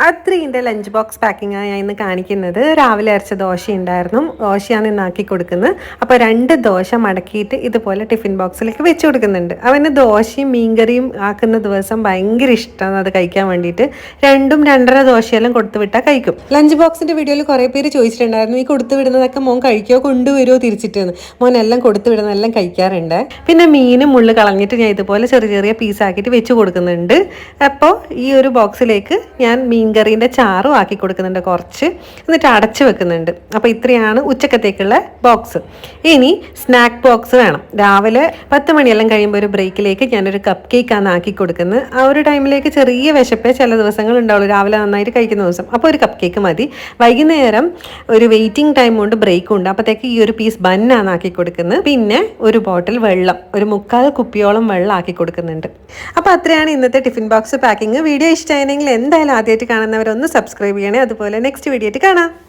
അത്രീൻ്റെ lunch box പാക്കിങ്ങാണ് ഞാൻ ഇന്ന് കാണിക്കുന്നത്. രാവിലെ അരച്ച ദോശ ഉണ്ടായിരുന്നു. ദോശയാണ് ഇന്ന് ആക്കി കൊടുക്കുന്നത്. അപ്പോൾ 2 ദോശ മടക്കിയിട്ട് ഇതുപോലെ ടിഫിൻ ബോക്സിലേക്ക് വെച്ച് കൊടുക്കുന്നുണ്ട്. അവന് ദോശയും മീൻകറിയും ആക്കുന്ന ദിവസം ഭയങ്കര ഇഷ്ടമാണ് അത് കഴിക്കാൻ വേണ്ടിയിട്ട്. 2.5 ദോശയെല്ലാം കൊടുത്തു വിട്ടാൽ കഴിക്കും. ലഞ്ച് ബോക്സിൻ്റെ വീഡിയോയിൽ കുറേ പേര് ചോദിച്ചിട്ടുണ്ടായിരുന്നു, ഈ കൊടുത്തു വിടുന്നതൊക്കെ മോൻ കഴിക്കുമോ, കൊണ്ടുവരുമോ തിരിച്ചിട്ടെന്ന്. മോൻ എല്ലാം കൊടുത്തു വിടുന്നതെല്ലാം കഴിക്കാറുണ്ട്. പിന്നെ മീനും മുള്ളു കളഞ്ഞിട്ട് ഞാൻ ഇതുപോലെ ചെറിയ ചെറിയ പീസാക്കിയിട്ട് വെച്ച് കൊടുക്കുന്നുണ്ട്. അപ്പോൾ ഈ ഒരു ബോക്സിലേക്ക് ഞാൻ മീൻകറീൻ്റെ ചാറും ആക്കി കൊടുക്കുന്നുണ്ട് കുറച്ച്, എന്നിട്ട് അടച്ചു വെക്കുന്നുണ്ട്. അപ്പോൾ ഇത്രയാണ് ഉച്ചക്കത്തേക്കുള്ള ബോക്സ്. ഇനി സ്നാക്ക് ബോക്സ് വേണം. രാവിലെ 10 മണിയെല്ലാം കഴിയുമ്പോൾ ഒരു ബ്രേക്കിലേക്ക് ഞാനൊരു കപ്പ് കേക്കാണ് ആക്കി കൊടുക്കുന്നത്. ആ ഒരു ടൈമിലേക്ക് ചെറിയ വിശപ്പേ ചില ദിവസങ്ങൾ ഉണ്ടാവുള്ളൂ, രാവിലെ നന്നായിട്ട് കഴിക്കുന്ന ദിവസം. അപ്പോൾ ഒരു കപ്പ് കേക്ക് മതി. വൈകുന്നേരം ഒരു വെയിറ്റിംഗ് ടൈം കൊണ്ട് ബ്രേക്കും ഉണ്ട്, അപ്പോഴത്തേക്ക് ഈ ഒരു പീസ് ബന്നാണ് ആക്കി കൊടുക്കുന്നത്. പിന്നെ ഒരു ബോട്ടിൽ വെള്ളം, ഒരു 3/4 കുപ്പിയോളം വെള്ളം ആക്കി കൊടുക്കുന്നുണ്ട്. അപ്പോൾ അത്രയാണ് ഇന്നത്തെ ടിഫിൻ ബോക്സ് പാക്കിങ്. വീഡിയോ ഇഷ്ടമായെങ്കിൽ എന്തായാലും ആദ്യമായിട്ട് കാണുന്നവരൊന്ന് സബ്സ്ക്രൈബ് ചെയ്യണേ. അതുപോലെ നെക്സ്റ്റ് വീഡിയോ ആയിട്ട് കാണാം.